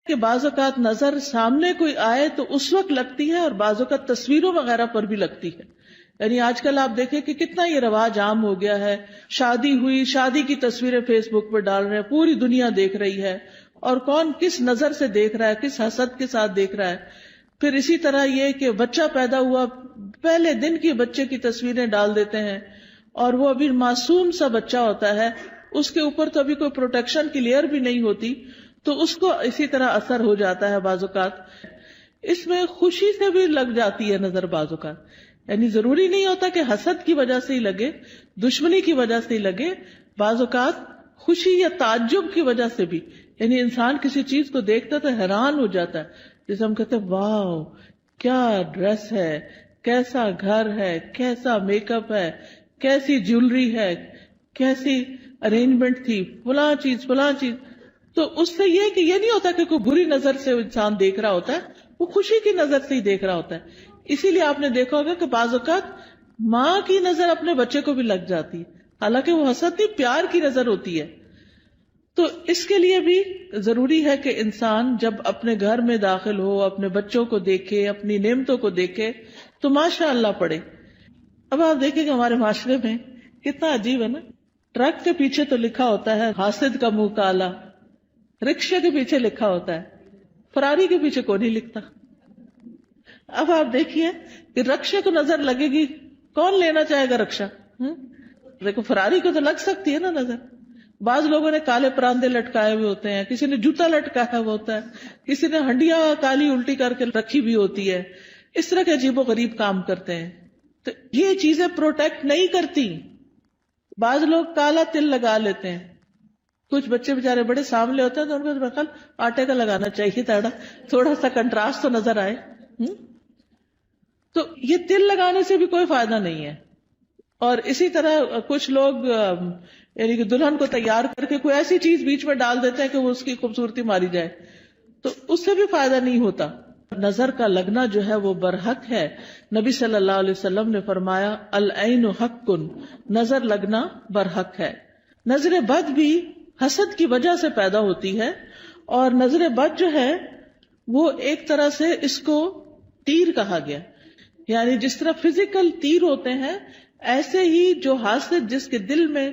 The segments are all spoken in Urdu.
کہ بعض اوقات نظر سامنے کوئی آئے تو اس وقت لگتی ہے اور بعض اوقات تصویروں وغیرہ پر بھی لگتی ہے. یعنی آج کل آپ دیکھیں کہ کتنا یہ رواج عام ہو گیا ہے، شادی ہوئی، شادی کی تصویریں فیس بک پہ ڈال رہے ہیں، پوری دنیا دیکھ رہی ہے، اور کون کس نظر سے دیکھ رہا ہے، کس حسد کے ساتھ دیکھ رہا ہے. پھر اسی طرح یہ کہ بچہ پیدا ہوا، پہلے دن کی بچے کی تصویریں ڈال دیتے ہیں، اور وہ ابھی معصوم سا بچہ ہوتا ہے، اس کے اوپر تو ابھی کوئی پروٹیکشن کی لیئر بھی نہیں ہوتی، تو اس کو اسی طرح اثر ہو جاتا ہے. بعض اوقات اس میں خوشی سے بھی لگ جاتی ہے نظر، بعض اوقات یعنی ضروری نہیں ہوتا کہ حسد کی وجہ سے ہی لگے، دشمنی کی وجہ سے ہی لگے، بعض اوقات خوشی یا تعجب کی وجہ سے بھی. یعنی انسان کسی چیز کو دیکھتا تو حیران ہو جاتا ہے، جیسے ہم کہتے ہیں واو کیا ڈریس ہے، کیسا گھر ہے، کیسا میک اپ ہے، کیسی جیولری ہے، کیسی ارینجمنٹ تھی، فلاں چیز. تو اس سے یہ کہ یہ نہیں ہوتا کہ کوئی بری نظر سے انسان دیکھ رہا ہوتا ہے، وہ خوشی کی نظر سے ہی دیکھ رہا ہوتا ہے. اسی لیے آپ نے دیکھا ہوگا کہ بعض اوقات ماں کی نظر اپنے بچے کو بھی لگ جاتی ہے، حالانکہ وہ حسد نہیں، پیار کی نظر ہوتی ہے. تو اس کے لیے بھی ضروری ہے کہ انسان جب اپنے گھر میں داخل ہو، اپنے بچوں کو دیکھے، اپنی نعمتوں کو دیکھے تو ماشاء اللہ پڑھے. اب آپ دیکھیں کہ ہمارے معاشرے میں کتنا عجیب ہے نا، ٹرک کے پیچھے تو لکھا ہوتا ہے حاسد کا منہ کالا، رکشے کے پیچھے لکھا ہوتا ہے، فراری کے پیچھے کوئی نہیں لکھتا. اب آپ دیکھیے کہ رکشے کو نظر لگے گی، کون لینا چاہے گا رکشا؟ دیکھو فراری کو تو لگ سکتی ہے نا نظر. بعض لوگوں نے کالے پراندے لٹکائے ہوئے ہوتے ہیں، کسی نے جوتا لٹکایا ہوا ہوتا ہے، کسی نے ہنڈیا کالی الٹی کر کے رکھی بھی ہوتی ہے. اس طرح کے عجیب و غریب کام کرتے ہیں. تو یہ چیزیں پروٹیکٹ نہیں کرتی. بعض لوگ کالا تل لگا لیتے ہیں، کچھ بچے بےچارے بڑے سامنے ہوتے ہیں تو ان کو میرے خیال آٹے کا لگانا چاہیے تھوڑا سا کنٹراسٹ تو نظر آئے. تو یہ تل لگانے سے بھی کوئی فائدہ نہیں ہے. اور اسی طرح کچھ لوگ یعنی کہ دلہن کو تیار کر کے کوئی ایسی چیز بیچ میں ڈال دیتے ہیں کہ وہ اس کی خوبصورتی ماری جائے، تو اس سے بھی فائدہ نہیں ہوتا. نظر کا لگنا جو ہے وہ برحق ہے. نبی صلی اللہ علیہ وسلم نے فرمایا العین حق، نظر لگنا برحق ہے. نظر بد بھی حسد کی وجہ سے پیدا ہوتی ہے، اور نظر بد جو ہے وہ ایک طرح سے اس کو تیر کہا گیا. یعنی جس طرح فزیکل تیر ہوتے ہیں، ایسے ہی جو حاسد جس کے دل میں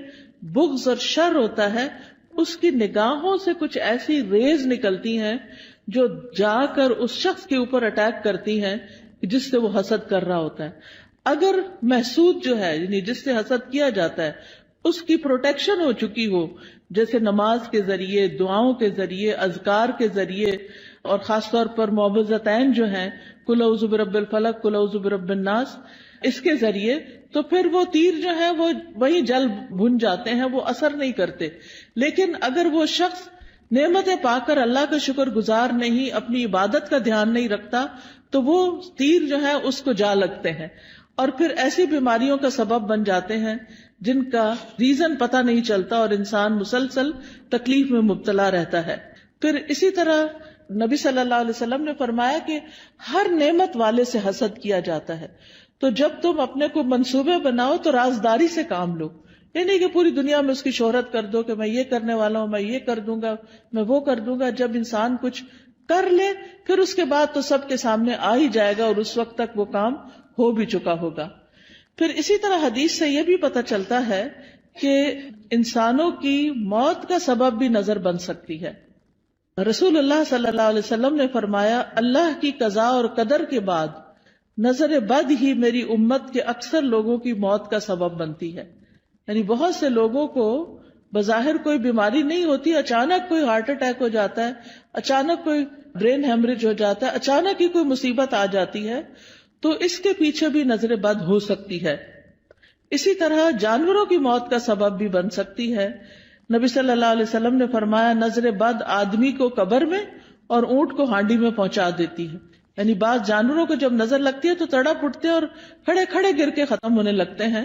بغض اور شر ہوتا ہے، اس کی نگاہوں سے کچھ ایسی ریز نکلتی ہیں جو جا کر اس شخص کے اوپر اٹیک کرتی ہیں جس سے وہ حسد کر رہا ہوتا ہے. اگر محسود جو ہے یعنی جس سے حسد کیا جاتا ہے اس کی پروٹیکشن ہو چکی ہو، جیسے نماز کے ذریعے، دعاؤں کے ذریعے، اذکار کے ذریعے، اور خاص طور پر معوذتین جو ہیں قل اعوذ برب الفلق، قل اعوذ برب الناس، اس کے ذریعے، تو پھر وہ تیر جو ہے وہ وہیں جل بھن جاتے ہیں، وہ اثر نہیں کرتے. لیکن اگر وہ شخص نعمتیں پا کر اللہ کا شکر گزار نہیں، اپنی عبادت کا دھیان نہیں رکھتا، تو وہ تیر جو ہے اس کو جا لگتے ہیں، اور پھر ایسی بیماریوں کا سبب بن جاتے ہیں جن کا ریزن پتہ نہیں چلتا، اور انسان مسلسل تکلیف میں مبتلا رہتا ہے. پھر اسی طرح نبی صلی اللہ علیہ وسلم نے فرمایا کہ ہر نعمت والے سے حسد کیا جاتا ہے. تو جب تم اپنے کو منصوبے بناؤ تو رازداری سے کام لو. یہ نہیں کہ پوری دنیا میں اس کی شہرت کر دو کہ میں یہ کرنے والا ہوں، میں یہ کر دوں گا، میں وہ کر دوں گا. جب انسان کچھ کر لے پھر اس کے بعد تو سب کے سامنے آ ہی جائے گا، اور اس وقت تک وہ کام ہو بھی چکا ہوگا. پھر اسی طرح حدیث سے یہ بھی پتہ چلتا ہے کہ انسانوں کی موت کا سبب بھی نظر بن سکتی ہے. رسول اللہ صلی اللہ علیہ وسلم نے فرمایا اللہ کی قضاء اور قدر کے بعد نظر بد ہی میری امت کے اکثر لوگوں کی موت کا سبب بنتی ہے. یعنی بہت سے لوگوں کو بظاہر کوئی بیماری نہیں ہوتی، اچانک کوئی ہارٹ اٹیک ہو جاتا ہے، اچانک کوئی برین ہیمریج ہو جاتا ہے، اچانک ہی کوئی مصیبت آ جاتی ہے، تو اس کے پیچھے بھی نظر بد ہو سکتی ہے. اسی طرح جانوروں کی موت کا سبب بھی بن سکتی ہے. نبی صلی اللہ علیہ وسلم نے فرمایا نظر بد آدمی کو قبر میں اور اونٹ کو ہانڈی میں پہنچا دیتی ہے. یعنی بعض جانوروں کو جب نظر لگتی ہے تو تڑپ اٹھتے اور کھڑے کھڑے گر کے ختم ہونے لگتے ہیں،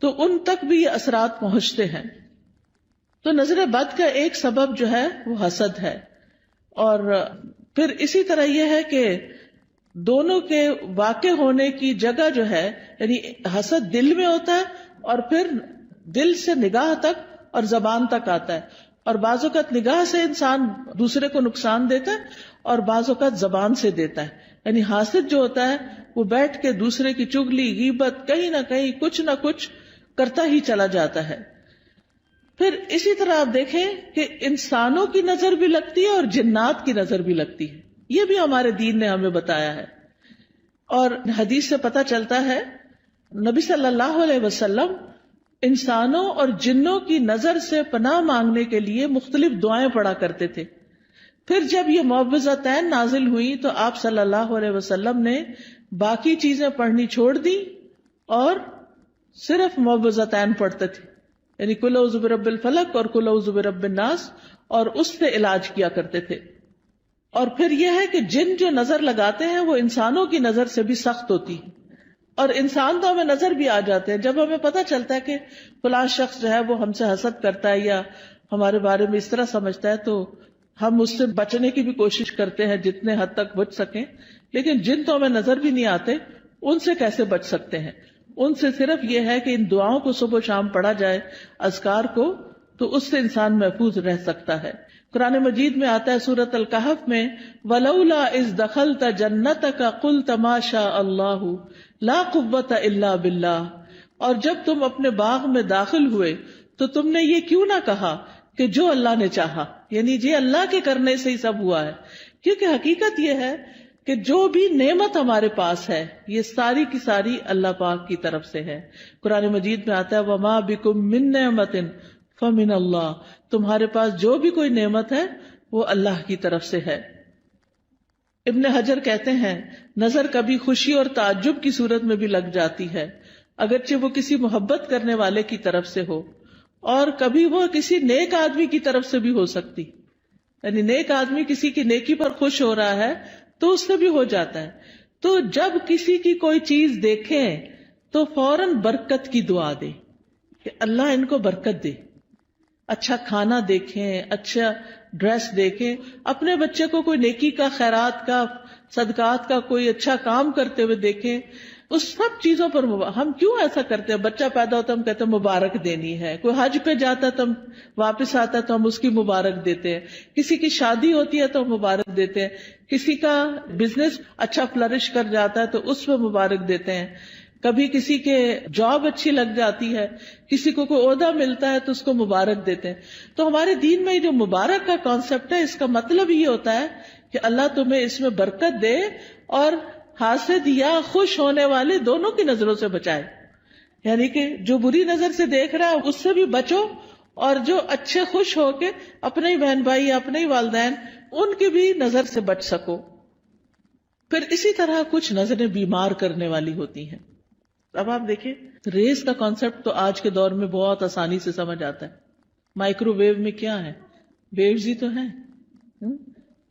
تو ان تک بھی یہ اثرات پہنچتے ہیں. تو نظر بد کا ایک سبب جو ہے وہ حسد ہے. اور پھر اسی طرح یہ ہے کہ دونوں کے واقع ہونے کی جگہ جو ہے، یعنی حسد دل میں ہوتا ہے اور پھر دل سے نگاہ تک اور زبان تک آتا ہے. اور بعض اوقات نگاہ سے انسان دوسرے کو نقصان دیتا ہے اور بعض اوقات زبان سے دیتا ہے. یعنی حاسد جو ہوتا ہے وہ بیٹھ کے دوسرے کی چگلی غیبت کہیں نہ کہیں کچھ نہ کچھ کرتا ہی چلا جاتا ہے. پھر اسی طرح آپ دیکھیں کہ انسانوں کی نظر بھی لگتی ہے اور جنات کی نظر بھی لگتی ہے. یہ بھی ہمارے دین نے ہمیں بتایا ہے. اور حدیث سے پتہ چلتا ہے نبی صلی اللہ علیہ وسلم انسانوں اور جنوں کی نظر سے پناہ مانگنے کے لیے مختلف دعائیں پڑھا کرتے تھے. پھر جب یہ معوذتین نازل ہوئی تو آپ صلی اللہ علیہ وسلم نے باقی چیزیں پڑھنی چھوڑ دی اور صرف معوذتین پڑھتے تھے. یعنی قل اعوذ برب الفلق اور قل اعوذ برب الناس، اور اس سے علاج کیا کرتے تھے. اور پھر یہ ہے کہ جن جو نظر لگاتے ہیں وہ انسانوں کی نظر سے بھی سخت ہوتی ہے. اور انسان تو ہمیں نظر بھی آ جاتے ہیں جب ہمیں پتہ چلتا ہے کہ فلاں شخص جو ہے وہ ہم سے حسد کرتا ہے یا ہمارے بارے میں اس طرح سمجھتا ہے، تو ہم اس سے بچنے کی بھی کوشش کرتے ہیں جتنے حد تک بچ سکیں. لیکن جن تو ہمیں نظر بھی نہیں آتے، ان سے کیسے بچ سکتے ہیں؟ ان سے صرف یہ ہے کہ ان دعاؤں کو صبح و شام پڑھا جائے، اذکار کو، تو اس سے انسان محفوظ رہ سکتا ہے. قرآن مجید میں آتا ہے سورۃ الکہف میں وَلَوْلَا إِذْ دَخَلْتَ جَنَّتَكَ قُلْتَ مَا شَاءَ اللَّهُ لَا قُوَّةَ إِلَّا بِاللَّهِ، اور جب تم اپنے باغ میں داخل ہوئے تو تم نے یہ کیوں نہ کہا کہ جو اللہ نے چاہا، یعنی جی اللہ کے کرنے سے ہی سب ہوا ہے. کیونکہ حقیقت یہ ہے کہ جو بھی نعمت ہمارے پاس ہے یہ ساری کی ساری اللہ پاک کی طرف سے ہے. قرآن مجید میں آتا ہے وَمَا بِكُم مِّن نِّعْمَةٍ فَمِنَ اللَّهِ، تمہارے پاس جو بھی کوئی نعمت ہے وہ اللہ کی طرف سے ہے. ابن حجر کہتے ہیں نظر کبھی خوشی اور تعجب کی صورت میں بھی لگ جاتی ہے، اگرچہ وہ کسی محبت کرنے والے کی طرف سے ہو، اور کبھی وہ کسی نیک آدمی کی طرف سے بھی ہو سکتی. یعنی نیک آدمی کسی کی نیکی پر خوش ہو رہا ہے تو اس سے بھی ہو جاتا ہے. تو جب کسی کی کوئی چیز دیکھیں تو فوراً برکت کی دعا دیں کہ اللہ ان کو برکت دے. اچھا کھانا دیکھیں، اچھا ڈریس دیکھیں، اپنے بچے کو کوئی نیکی کا، خیرات کا، صدقات کا کوئی اچھا کام کرتے ہوئے دیکھیں. اس سب چیزوں پر ہم کیوں ایسا کرتے ہیں؟ بچہ پیدا ہوتا ہے ہم کہتے ہیں مبارک دینی ہے، کوئی حج پہ جاتا ہے تو ہم واپس آتا ہے تو ہم اس کی مبارک دیتے ہیں، کسی کی شادی ہوتی ہے تو ہم مبارک دیتے ہیں، کسی کا بزنس اچھا فلرش کر جاتا ہے تو اس پہ مبارک دیتے ہیں، کبھی کسی کے جاب اچھی لگ جاتی ہے، کسی کو کوئی عہدہ ملتا ہے تو اس کو مبارک دیتے ہیں. تو ہمارے دین میں جو مبارک کا کانسیپٹ ہے اس کا مطلب یہ ہوتا ہے کہ اللہ تمہیں اس میں برکت دے اور حاسد یا خوش ہونے والے دونوں کی نظروں سے بچائے. یعنی کہ جو بری نظر سے دیکھ رہا ہے اس سے بھی بچو، اور جو اچھے خوش ہو کے اپنے ہی بہن بھائی یا اپنے ہی والدین ان کی بھی نظر سے بچ سکو. پھر اسی طرح کچھ نظریں بیمار کرنے والی ہوتی ہیں. اب آپ دیکھیں ریز کا کانسیپٹ تو آج کے دور میں بہت آسانی سے سمجھ آتا ہے. مائکرو ویو میں کیا ہے؟ ویوز ہی تو ہیں،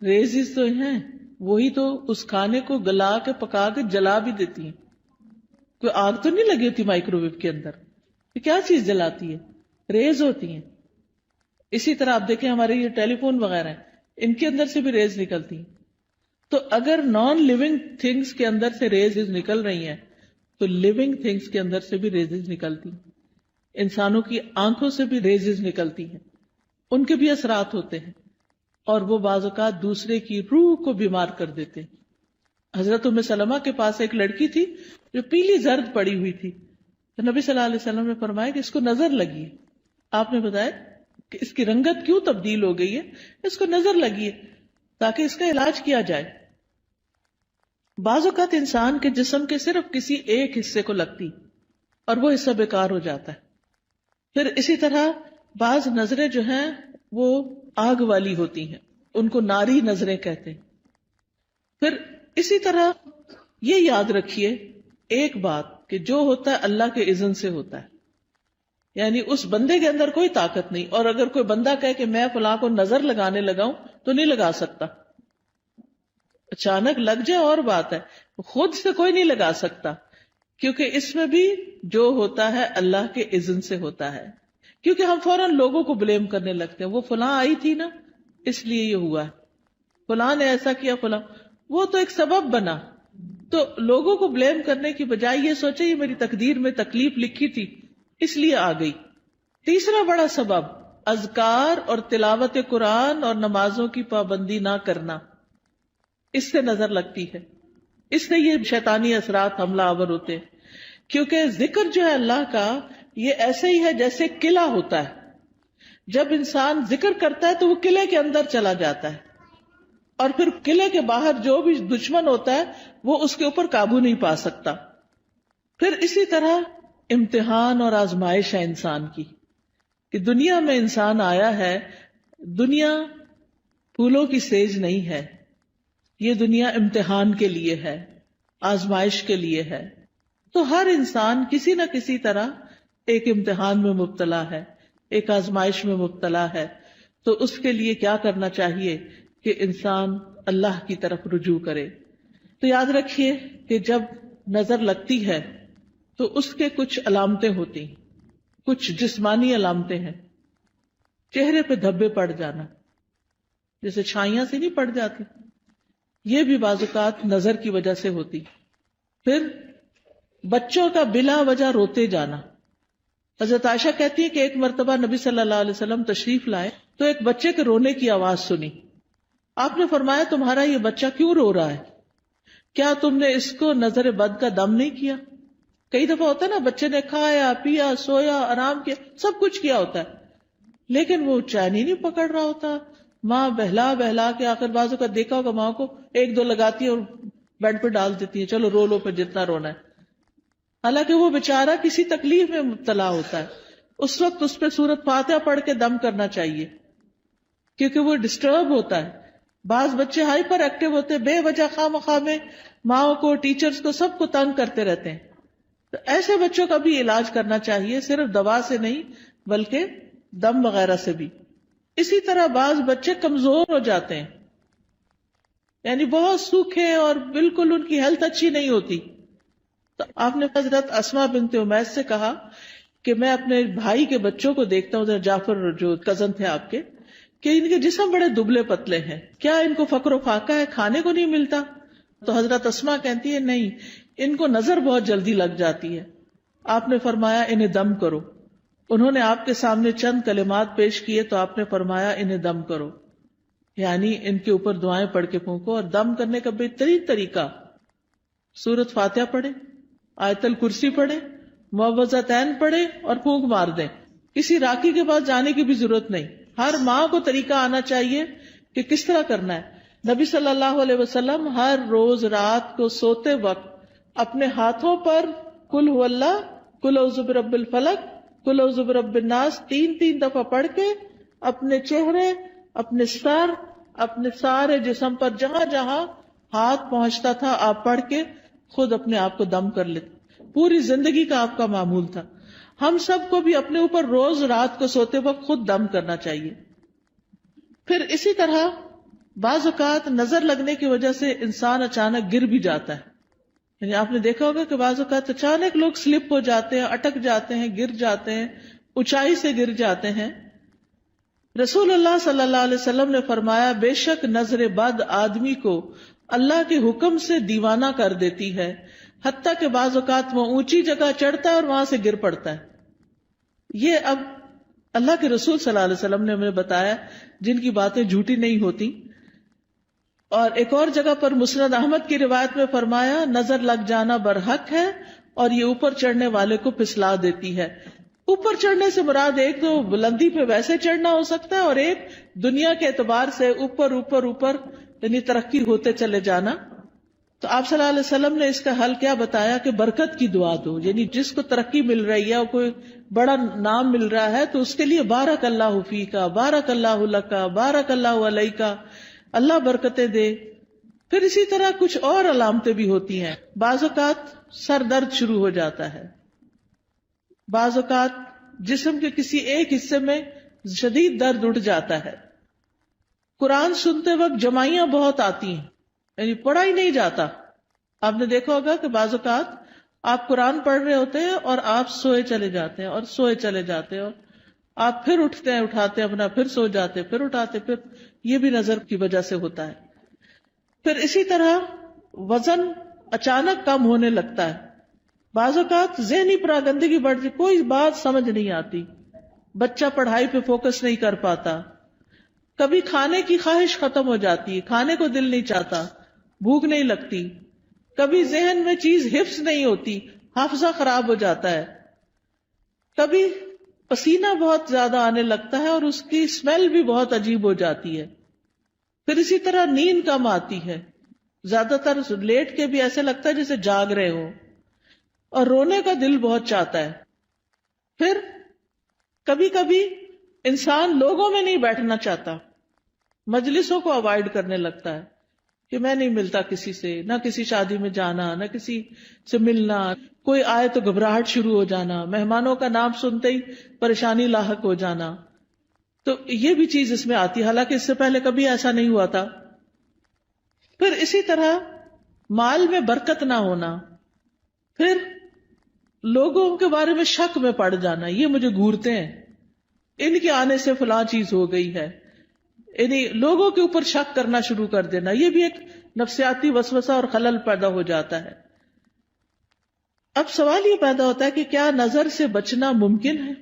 ریزز تو ہیں، وہی تو اس کھانے کو گلا کے پکا کے جلا بھی دیتی ہیں. کوئی آگ تو نہیں لگی ہوتی مائکرو ویو کے اندر، یہ کیا چیز جلاتی ہے؟ ریز ہوتی ہیں. اسی طرح آپ دیکھیں ہمارے یہ ٹیلی فون وغیرہ ہیں، ان کے اندر سے بھی ریز نکلتی ہیں. تو اگر نان لیونگ تھنگس کے اندر سے ریز نکل رہی ہیں تو لیونگ تھنگس کے اندر سے بھی ریزز نکلتی ہیں. انسانوں کی آنکھوں سے بھی ریزز نکلتی ہیں، ان کے بھی اثرات ہوتے ہیں، اور وہ بعض اوقات دوسرے کی روح کو بیمار کر دیتے ہیں. حضرت ام سلمہ کے پاس ایک لڑکی تھی جو پیلی زرد پڑی ہوئی تھی، تو نبی صلی اللہ علیہ وسلم نے فرمایا کہ اس کو نظر لگی ہے. آپ نے بتایا کہ اس کی رنگت کیوں تبدیل ہو گئی ہے؟ اس کو نظر لگی ہے تاکہ اس کا علاج کیا جائے. بعض اوقات انسان کے جسم کے صرف کسی ایک حصے کو لگتی اور وہ حصہ بیکار ہو جاتا ہے. پھر اسی طرح بعض نظریں جو ہیں وہ آگ والی ہوتی ہیں، ان کو ناری نظریں کہتے ہیں. پھر اسی طرح یہ یاد رکھیے ایک بات کہ جو ہوتا ہے اللہ کے اذن سے ہوتا ہے، یعنی اس بندے کے اندر کوئی طاقت نہیں. اور اگر کوئی بندہ کہے کہ میں فلاں کو نظر لگانے لگاؤں تو نہیں لگا سکتا. اچانک لگ جائے اور بات ہے، خود سے کوئی نہیں لگا سکتا، کیونکہ اس میں بھی جو ہوتا ہے اللہ کے اذن سے ہوتا ہے. کیونکہ ہم فوراً لوگوں کو بلیم کرنے لگتے ہیں، وہ فلاں آئی تھی نا اس لیے یہ ہوا ہے، فلاں نے ایسا کیا، فلاں، وہ تو ایک سبب بنا. تو لوگوں کو بلیم کرنے کی بجائے یہ سوچے یہ میری تقدیر میں تکلیف لکھی تھی اس لیے آ گئی. تیسرا بڑا سبب اذکار اور تلاوت قرآن اور نمازوں کی پابندی نہ کرنا، اس سے نظر لگتی ہے، اس سے یہ شیطانی اثرات حملہ آور ہوتے ہیں. کیونکہ ذکر جو ہے اللہ کا، یہ ایسے ہی ہے جیسے قلعہ ہوتا ہے. جب انسان ذکر کرتا ہے تو وہ قلعے کے اندر چلا جاتا ہے، اور پھر قلعے کے باہر جو بھی دشمن ہوتا ہے وہ اس کے اوپر قابو نہیں پا سکتا. پھر اسی طرح امتحان اور آزمائش ہے انسان کی، کہ دنیا میں انسان آیا ہے، دنیا پھولوں کی سیج نہیں ہے، یہ دنیا امتحان کے لیے ہے، آزمائش کے لیے ہے. تو ہر انسان کسی نہ کسی طرح ایک امتحان میں مبتلا ہے، ایک آزمائش میں مبتلا ہے. تو اس کے لیے کیا کرنا چاہیے کہ انسان اللہ کی طرف رجوع کرے. تو یاد رکھیے کہ جب نظر لگتی ہے تو اس کے کچھ علامتیں ہوتی ہیں، کچھ جسمانی علامتیں ہیں. چہرے پہ دھبے پڑ جانا، جیسے چھائیاں سے نہیں پڑ جاتی، یہ بھی بعض اوقات نظر کی وجہ سے ہوتی. پھر بچوں کا بلا وجہ روتے جانا. حضرت عائشہ کہتی ہے کہ ایک مرتبہ نبی صلی اللہ علیہ وسلم تشریف لائے تو ایک بچے کے رونے کی آواز سنی. آپ نے فرمایا تمہارا یہ بچہ کیوں رو رہا ہے؟ کیا تم نے اس کو نظر بد کا دم نہیں کیا؟ کئی دفعہ ہوتا ہے نا، بچے نے کھایا پیا سویا آرام کیا سب کچھ کیا ہوتا ہے، لیکن وہ چین ہی نہیں پکڑ رہا ہوتا. ماں بہلا بہلا کے آخر بازو کا دیکھا ہوگا ماں کو ایک دو لگاتی ہے اور بیڈ پہ ڈال دیتی ہے، چلو رو لو پھر جتنا رونا ہے. حالانکہ وہ بیچارہ کسی تکلیف میں مبتلا ہوتا ہے، اس وقت اس پہ سورت فاتحہ پڑھ کے دم کرنا چاہیے، کیونکہ وہ ڈسٹرب ہوتا ہے. بعض بچے ہائپر ایکٹیو ہوتے ہیں، بے وجہ خواہ مخواہ میں ماں کو ٹیچرز کو سب کو تنگ کرتے رہتے ہیں. تو ایسے بچوں کا بھی علاج کرنا چاہیے، صرف دوا سے نہیں بلکہ دم وغیرہ سے بھی. اسی طرح بعض بچے کمزور ہو جاتے ہیں، یعنی بہت سوکھے اور بالکل ان کی ہیلتھ اچھی نہیں ہوتی. تو آپ نے حضرت اسماء بنت امیس سے کہا کہ میں اپنے بھائی کے بچوں کو دیکھتا ہوں، جعفر جو کزن تھے آپ کے، کہ ان کے جسم بڑے دبلے پتلے ہیں، کیا ان کو فقر و فاقہ ہے، کھانے کو نہیں ملتا؟ تو حضرت اسماء کہتی ہے نہیں، ان کو نظر بہت جلدی لگ جاتی ہے. آپ نے فرمایا انہیں دم کرو. انہوں نے آپ کے سامنے چند کلمات پیش کیے تو آپ نے فرمایا انہیں دم کرو، یعنی ان کے اوپر دعائیں پڑھ کے پھونکو. اور دم کرنے کا بہترین طریقہ سورت فاتحہ پڑھے، آیت الکرسی پڑھے، معوذتین پڑھے اور پھونک مار دیں. کسی راکی کے پاس جانے کی بھی ضرورت نہیں. ہر ماں کو طریقہ آنا چاہیے کہ کس طرح کرنا ہے. نبی صلی اللہ علیہ وسلم ہر روز رات کو سوتے وقت اپنے ہاتھوں پر قل هو اللہ، قل اعوذ برب الفلق، قل اعوذ برب الناس 3 دفعہ پڑھ کے اپنے چہرے، اپنے سر، اپنے سارے جسم پر جہاں جہاں ہاتھ پہنچتا تھا آپ پڑھ کے خود اپنے آپ کو دم کر لیتے. پوری زندگی کا آپ کا معمول تھا. ہم سب کو بھی اپنے اوپر روز رات کو سوتے وقت خود دم کرنا چاہیے. پھر اسی طرح بعض اوقات نظر لگنے کی وجہ سے انسان اچانک گر بھی جاتا ہے. یعنی آپ نے دیکھا ہوگا کہ بعض اوقات اچانک لوگ سلپ ہو جاتے ہیں، اٹک جاتے ہیں، گر جاتے ہیں، اونچائی سے گر جاتے ہیں. رسول اللہ صلی اللہ علیہ وسلم نے فرمایا بے شک نظر بد آدمی کو اللہ کے حکم سے دیوانہ کر دیتی ہے، حتیٰ کہ بعض اوقات وہ اونچی جگہ چڑھتا ہے اور وہاں سے گر پڑتا ہے. یہ اب اللہ کے رسول صلی اللہ علیہ وسلم نے ہمیں بتایا، جن کی باتیں جھوٹی نہیں ہوتی. اور ایک اور جگہ پر مسند احمد کی روایت میں فرمایا نظر لگ جانا برحق ہے اور یہ اوپر چڑھنے والے کو پھسلا دیتی ہے. اوپر چڑھنے سے مراد ایک تو بلندی پہ ویسے چڑھنا ہو سکتا ہے، اور ایک دنیا کے اعتبار سے اوپر اوپر اوپر یعنی ترقی ہوتے چلے جانا. تو آپ صلی اللہ علیہ وسلم نے اس کا حل کیا بتایا کہ برکت کی دعا دو. یعنی جس کو ترقی مل رہی ہے اور کوئی بڑا نام مل رہا ہے تو اس کے لیے بارک اللہ فیکا، بارک اللہ لکا، بارک اللہ علیکا، اللہ برکتیں دے. پھر اسی طرح کچھ اور علامتیں بھی ہوتی ہیں. بعض اوقات سر درد شروع ہو جاتا ہے، بعض اوقات جسم کے کسی ایک حصے میں شدید درد اٹھ جاتا ہے. قرآن سنتے وقت جمائیاں بہت آتی ہیں، یعنی پڑھا ہی نہیں جاتا. آپ نے دیکھا ہوگا کہ بعض اوقات آپ قرآن پڑھ رہے ہوتے ہیں اور آپ سوئے چلے جاتے ہیں اور سوئے چلے جاتے ہیں، اور آپ پھر اٹھتے ہیں، اٹھاتے ہیں اپنا، پھر سو جاتے ہیں، پھر اٹھاتے، پھر یہ بھی نظر کی وجہ سے ہوتا ہے. پھر اسی طرح وزن اچانک کم ہونے لگتا ہے. بعض اوقات ذہنی پراگندگی بڑھ جائے، کوئی بات سمجھ نہیں آتی، بچہ پڑھائی پہ فوکس نہیں کر پاتا، کبھی کھانے کی خواہش ختم ہو جاتی ہے، کھانے کو دل نہیں چاہتا، بھوک نہیں لگتی، کبھی ذہن میں چیز حفظ نہیں ہوتی، حافظہ خراب ہو جاتا ہے، کبھی پسینہ بہت زیادہ آنے لگتا ہے اور اس کی اسمیل بھی بہت عجیب ہو جاتی ہے، پھر اسی طرح نیند کم آتی ہے، زیادہ تر لیٹ کے بھی ایسے لگتا ہے جیسے جاگ رہے ہو، اور رونے کا دل بہت چاہتا ہے، پھر کبھی کبھی انسان لوگوں میں نہیں بیٹھنا چاہتا، مجلسوں کو اوائڈ کرنے لگتا ہے کہ میں نہیں ملتا کسی سے، نہ کسی شادی میں جانا، نہ کسی سے ملنا، کوئی آئے تو گھبراہٹ شروع ہو جانا، مہمانوں کا نام سنتے ہی پریشانی لاحق ہو جانا، تو یہ بھی چیز اس میں آتی ہے، حالانکہ اس سے پہلے کبھی ایسا نہیں ہوا تھا۔ پھر اسی طرح مال میں برکت نہ ہونا، پھر لوگوں کے بارے میں شک میں پڑ جانا، یہ مجھے گھورتے ہیں، ان کے آنے سے فلاں چیز ہو گئی ہے، یعنی لوگوں کے اوپر شک کرنا شروع کر دینا، یہ بھی ایک نفسیاتی وسوسہ اور خلل پیدا ہو جاتا ہے۔ اب سوال یہ پیدا ہوتا ہے کہ کیا نظر سے بچنا ممکن ہے؟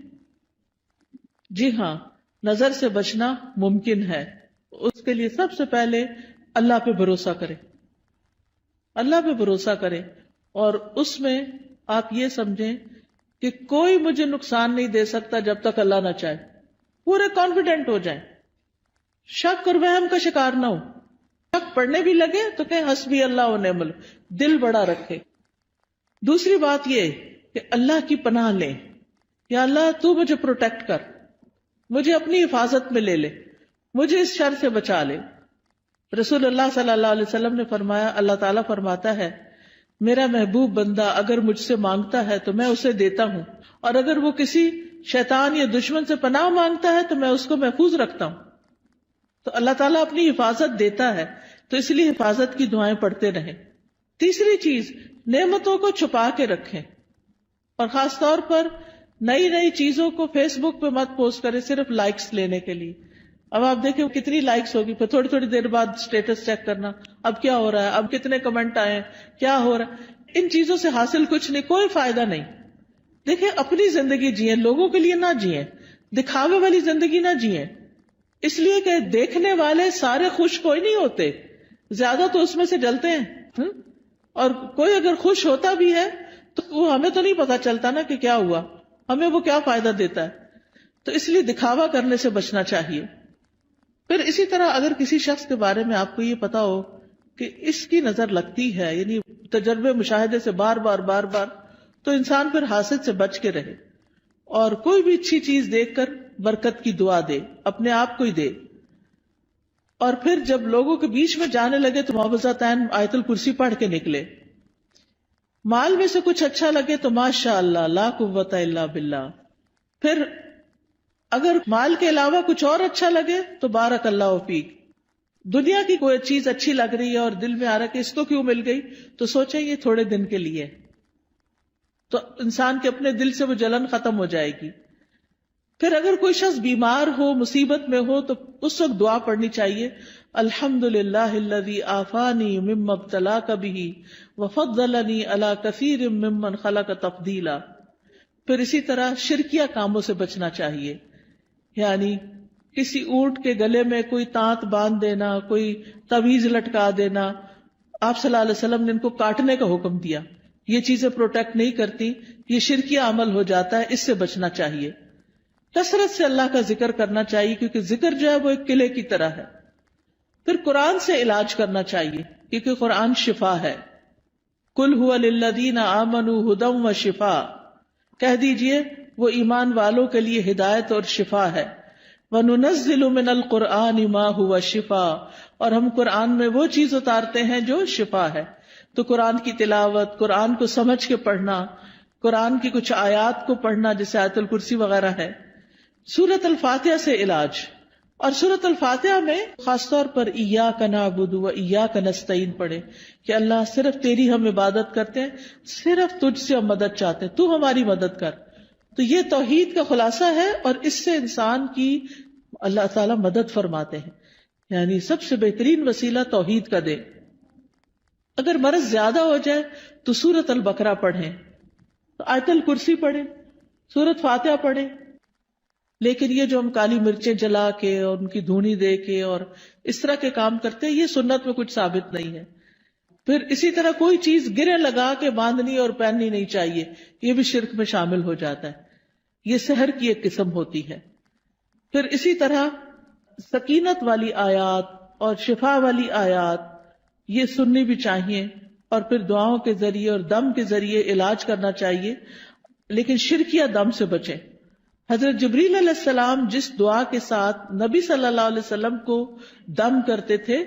جی ہاں، نظر سے بچنا ممکن ہے۔ اس کے لیے سب سے پہلے اللہ پہ بھروسہ کرے، اللہ پہ بھروسہ کرے، اور اس میں آپ یہ سمجھیں کہ کوئی مجھے نقصان نہیں دے سکتا جب تک اللہ نہ چاہے، پورے کانفیڈنٹ ہو جائیں، شک اور وہم کا شکار نہ ہو، شک پڑھنے بھی لگے تو کہیں حسبی اللہ و نعم الوکیل، دل بڑا رکھے۔ دوسری بات یہ کہ اللہ کی پناہ لیں، یا اللہ تو مجھے پروٹیکٹ کر، مجھے اپنی حفاظت میں لے لے، مجھے اس شر سے بچا لے۔ رسول اللہ صلی اللہ علیہ وسلم نے فرمایا، اللہ تعالیٰ فرماتا ہے میرا محبوب بندہ اگر مجھ سے مانگتا ہے تو میں اسے دیتا ہوں، اور اگر وہ کسی شیطان یا دشمن سے پناہ مانگتا ہے تو میں اس کو محفوظ رکھتا ہوں۔ تو اللہ تعالیٰ اپنی حفاظت دیتا ہے، تو اس لیے حفاظت کی دعائیں پڑھتے رہیں۔ تیسری چیز، نعمتوں کو چھپا کے رکھیں، اور خاص طور پر نئی نئی چیزوں کو فیس بک پہ مت پوسٹ کریں صرف لائکس لینے کے لیے۔ اب آپ دیکھیں کتنی لائکس ہوگی، پھر تھوڑی تھوڑی دیر بعد سٹیٹس چیک کرنا، اب کیا ہو رہا ہے، اب کتنے کمنٹ آئے ہیں، کیا ہو رہا ہے۔ ان چیزوں سے حاصل کچھ نہیں، کوئی فائدہ نہیں۔ دیکھیں اپنی زندگی جئیں، لوگوں کے لیے نہ جئیں، دکھاوے والی زندگی نہ جئیں، اس لیے کہ دیکھنے والے سارے خوش کوئی نہیں ہوتے، زیادہ تو اس میں سے جلتے ہیں، اور کوئی اگر خوش ہوتا بھی ہے تو وہ ہمیں تو نہیں پتا چلتا نا کہ کیا ہوا، ہمیں وہ کیا فائدہ دیتا ہے، تو اس لیے دکھاوا کرنے سے بچنا چاہیے۔ پھر اسی طرح اگر کسی شخص کے بارے میں آپ کو یہ پتا ہو کہ اس کی نظر لگتی ہے، یعنی تجربے مشاہدے سے بار بار تو انسان پھر حاسد سے بچ کے رہے، اور کوئی بھی اچھی چیز دیکھ کر برکت کی دعا دے، اپنے آپ کو ہی دے، اور پھر جب لوگوں کے بیچ میں جانے لگے تو معوذتین آیت الکرسی پڑھ کے نکلے۔ مال میں سے کچھ اچھا لگے تو ماشاء اللہ لا قوت الا باللہ، پھر اگر مال کے علاوہ کچھ اور اچھا لگے تو بارک اللہ فیک۔ دنیا کی کوئی چیز اچھی لگ رہی ہے اور دل میں آ رہا ہے کہ اس کو کیوں مل گئی، تو سوچیں یہ تھوڑے دن کے لیے، تو انسان کے اپنے دل سے وہ جلن ختم ہو جائے گی۔ پھر اگر کوئی شخص بیمار ہو، مصیبت میں ہو، تو اس وقت دعا پڑھنی چاہیے، الحمدللہ الذی عافانی مما ابتلاک بہ وفضلنی علی کثیر ممن خلق تفضیلا۔ پھر اسی طرح شرکیہ کاموں سے بچنا چاہیے، یعنی کسی اونٹ کے گلے میں کوئی تانت باندھ دینا، کوئی تعویذ لٹکا دینا، آپ صلی اللہ علیہ وسلم نے ان کو کاٹنے کا حکم دیا، یہ چیزیں پروٹیکٹ نہیں کرتی، یہ شرکیہ عمل ہو جاتا ہے، اس سے بچنا چاہیے۔ کثرت سے اللہ کا ذکر کرنا چاہیے، کیونکہ ذکر جو ہے وہ ایک قلعے کی طرح ہے۔ پھر قرآن سے علاج کرنا چاہیے، کیونکہ قرآن شفا ہے۔ قل ھو للذین آمنوا ھدی وشفاء، کہہ دیجئے وہ ایمان والوں کے لیے ہدایت اور شفا ہے۔ وَنُنَزِّلُ مِنَ الْقُرْآنِ مَا هُوَ شِفَاء، اور ہم قرآن میں وہ چیز اتارتے ہیں جو شفا ہے۔ تو قرآن کی تلاوت، قرآن کو سمجھ کے پڑھنا، قرآن کی کچھ آیات کو پڑھنا جیسے آیت الکرسی وغیرہ ہے۔ سورۃ الفاتحہ سے علاج، اور سورۃ الفاتحہ میں خاص طور پر ایاک نعبد و ایاک نستعین پڑھے کہ اللہ صرف تیری ہم عبادت کرتے ہیں، صرف تجھ سے ہم مدد چاہتے ہیں، تو ہماری مدد کر۔ تو یہ توحید کا خلاصہ ہے، اور اس سے انسان کی اللہ تعالیٰ مدد فرماتے ہیں، یعنی سب سے بہترین وسیلہ توحید کا دے۔ اگر مرض زیادہ ہو جائے تو سورۃ البقرہ پڑھیں، تو آیت الکرسی پڑھیں، سورۃ فاتحہ پڑھیں، لیکن یہ جو ہم کالی مرچیں جلا کے اور ان کی دھونی دے کے اور اس طرح کے کام کرتے ہیں، یہ سنت میں کچھ ثابت نہیں ہے. پھر اسی طرح کوئی چیز گرے لگا کے باندھنی اور پہننی نہیں چاہیے، یہ بھی شرک میں شامل ہو جاتا ہے. یہ سحر کی ایک قسم ہوتی ہے. پھر اسی طرح سکینت والی آیات اور شفا والی آیات یہ سننی بھی چاہیے، اور پھر دعاؤں کے ذریعے اور دم کے ذریعے علاج کرنا چاہیے، لیکن شرکیہ دم سے بچیں. حضرت جبریل علیہ السلام جس دعا کے ساتھ نبی صلی اللہ علیہ وسلم کو دم کرتے تھے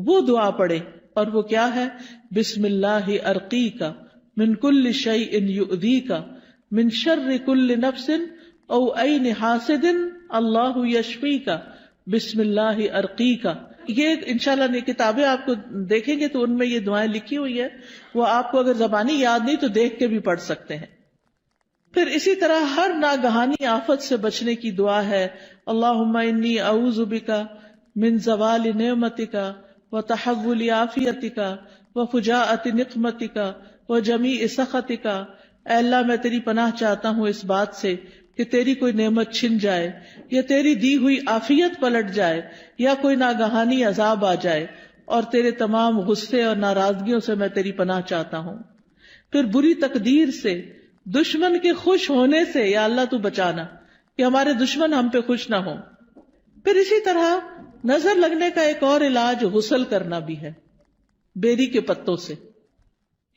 وہ دعا پڑھے، اور وہ کیا ہے؟ بسم اللہ ارقیک من کل شیء یؤذیک من شر کل نفس او عین حاسد اللہ یشفیک بسم اللہ ارقیک. یہ انشاءاللہ یہ کتابیں آپ کو دیکھیں گے تو ان میں یہ دعائیں لکھی ہوئی ہیں، وہ آپ کو اگر زبانی یاد نہیں تو دیکھ کے بھی پڑھ سکتے ہیں. پھر اسی طرح ہر ناگہانی آفت سے بچنے کی دعا ہے، اللہم انی اعوذ بک من زوال نعمتک وتحول عافیتک وفجاءۃ نقمتک وجمیع سخطک. اے اللہ میں تیری پناہ چاہتا ہوں اس بات سے کہ تیری کوئی نعمت چھن جائے، یا تیری دی ہوئی عافیت پلٹ جائے، یا کوئی ناگہانی عذاب آ جائے، اور تیرے تمام غصے اور ناراضگیوں سے میں تیری پناہ چاہتا ہوں. پھر بری تقدیر سے، دشمن کے خوش ہونے سے یا اللہ تو بچانا کہ ہمارے دشمن ہم پہ خوش نہ ہوں. پھر اسی طرح نظر لگنے کا ایک اور علاج غسل کرنا بھی ہے بیری کے پتوں سے.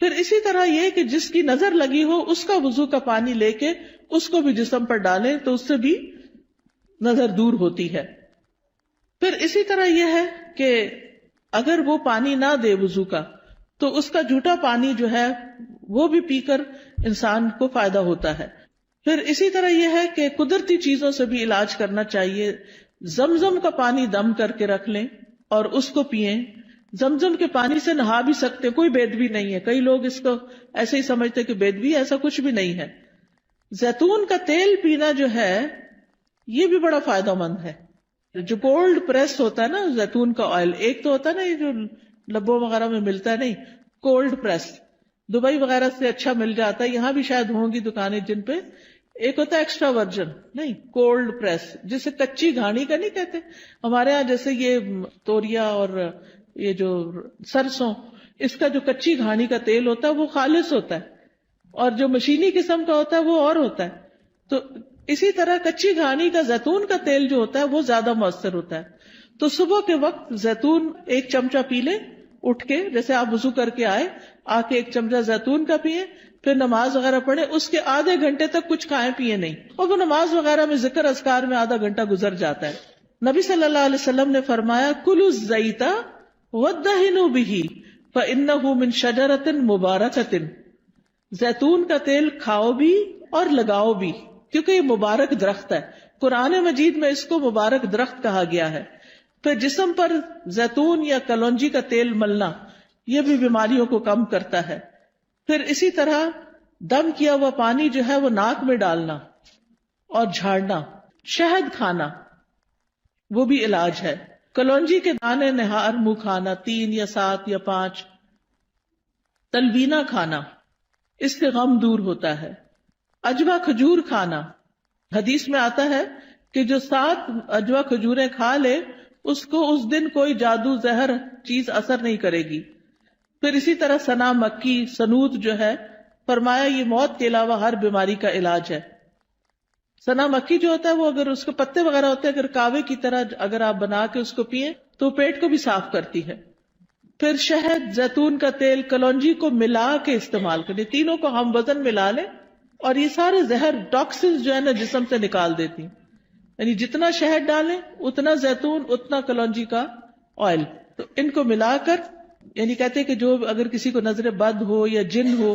پھر اسی طرح یہ کہ جس کی نظر لگی ہو اس کا وضو کا پانی لے کے اس کو بھی جسم پر ڈالیں تو اس سے بھی نظر دور ہوتی ہے. پھر اسی طرح یہ ہے کہ اگر وہ پانی نہ دے وضو کا تو اس کا جھوٹا پانی جو ہے وہ بھی پی کر انسان کو فائدہ ہوتا ہے. پھر اسی طرح یہ ہے کہ قدرتی چیزوں سے بھی علاج کرنا چاہیے. زمزم کا پانی دم کر کے رکھ لیں اور اس کو پئیں. زمزم کے پانی سے نہا بھی سکتے، کوئی بیدبی نہیں ہے. کئی لوگ اس کو ایسے ہی سمجھتے کہ بیدبی، ایسا کچھ بھی نہیں ہے. زیتون کا تیل پینا جو ہے یہ بھی بڑا فائدہ مند ہے. جو کولڈ پریس ہوتا ہے نا زیتون کا آئل، ایک تو ہوتا ہے نا یہ جو لبوں وغیرہ میں ملتا ہے، نہیں کولڈ پریس دبئی وغیرہ سے اچھا مل جاتا ہے، یہاں بھی شاید ہوں گی دکانیں جن پہ. ایک ہوتا ہے ایکسٹرا ورجن، نہیں کولڈ پریس جسے کچی گھانی کا نہیں کہتے ہمارے ہاں، جیسے یہ توریا اور یہ جو سرسوں، اس کا جو کچی گھانی کا تیل ہوتا ہے وہ خالص ہوتا ہے، اور جو مشینی قسم کا ہوتا ہے وہ اور ہوتا ہے. تو اسی طرح کچی گھانی کا زیتون کا تیل جو ہوتا ہے وہ زیادہ مؤثر ہوتا ہے. تو صبح کے وقت زیتون ایک چمچہ پی لیں اٹھ کے، جیسے آپ وضو کر کے آئے آ کے ایک چمچہ زیتون کا پیئیں، پھر نماز وغیرہ پڑھیں. اس کے آدھے گھنٹے تک کچھ کھائیں پیئیں نہیں، اور وہ نماز وغیرہ میں ذکر اذکار میں آدھا گھنٹہ گزر جاتا ہے. نبی صلی اللہ علیہ وسلم نے فرمایا کلوا الزیت وادہنوا بہ فانہ من شجرۃ مبارکۃ. زیتون کا تیل کھاؤ بھی اور لگاؤ بھی، کیونکہ یہ مبارک درخت ہے. قرآن مجید میں اس کو مبارک درخت کہا گیا ہے. پھر جسم پر زیتون یا کلونجی کا تیل ملنا یہ بھی بیماریوں کو کم کرتا ہے. پھر اسی طرح دم کیا ہوا پانی جو ہے وہ ناک میں ڈالنا اور جھاڑنا. شہد کھانا وہ بھی علاج ہے. کلونجی کے دانے نہار منہ کھانا 3 یا 7 یا 5. تلبینہ کھانا، اس سے غم دور ہوتا ہے. اجوا کھجور کھانا، حدیث میں آتا ہے کہ جو 7 اجوا کھجوریں کھا لے اس کو اس دن کوئی جادو زہر چیز اثر نہیں کرے گی. پھر اسی طرح سنا مکی، سنوت جو ہے فرمایا یہ موت کے علاوہ ہر بیماری کا علاج ہے. سنا مکی جو ہوتا ہے وہ اگر اس کے پتے وغیرہ ہوتے ہیں، اگر کاوے کی طرح اگر آپ بنا کے اس کو پیئیں تو پیٹ کو بھی صاف کرتی ہے. پھر شہد، زیتون کا تیل، کلونجی کو ملا کے استعمال کریں. تینوں کو ہم وزن ملا لیں اور یہ سارے زہر ٹاکسنز جو ہے نا جسم سے نکال دیتی. یعنی جتنا شہد ڈالیں اتنا زیتون اتنا کلونجی کا آئل، تو ان کو ملا کر، یعنی کہتے کہ جو اگر کسی کو نظر بد ہو یا جن ہو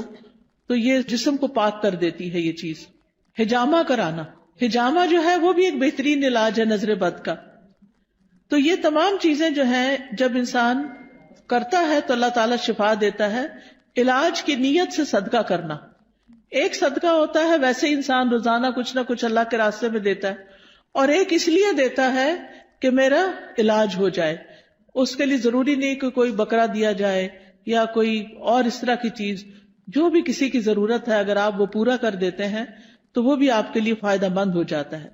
تو یہ جسم کو پاک کر دیتی ہے یہ چیز. حجامہ کرانا، حجامہ جو ہے وہ بھی ایک بہترین علاج ہے نظر بد کا. تو یہ تمام چیزیں جو ہیں جب انسان کرتا ہے تو اللہ تعالیٰ شفا دیتا ہے. علاج کی نیت سے صدقہ کرنا، ایک صدقہ ہوتا ہے ویسے انسان روزانہ کچھ نہ کچھ اللہ کے راستے میں دیتا ہے، اور ایک اس لیے دیتا ہے کہ میرا علاج ہو جائے. اس کے لیے ضروری نہیں کہ کوئی بکرا دیا جائے یا کوئی اور اس طرح کی چیز. جو بھی کسی کی ضرورت ہے اگر آپ وہ پورا کر دیتے ہیں تو وہ بھی آپ کے لیے فائدہ مند ہو جاتا ہے.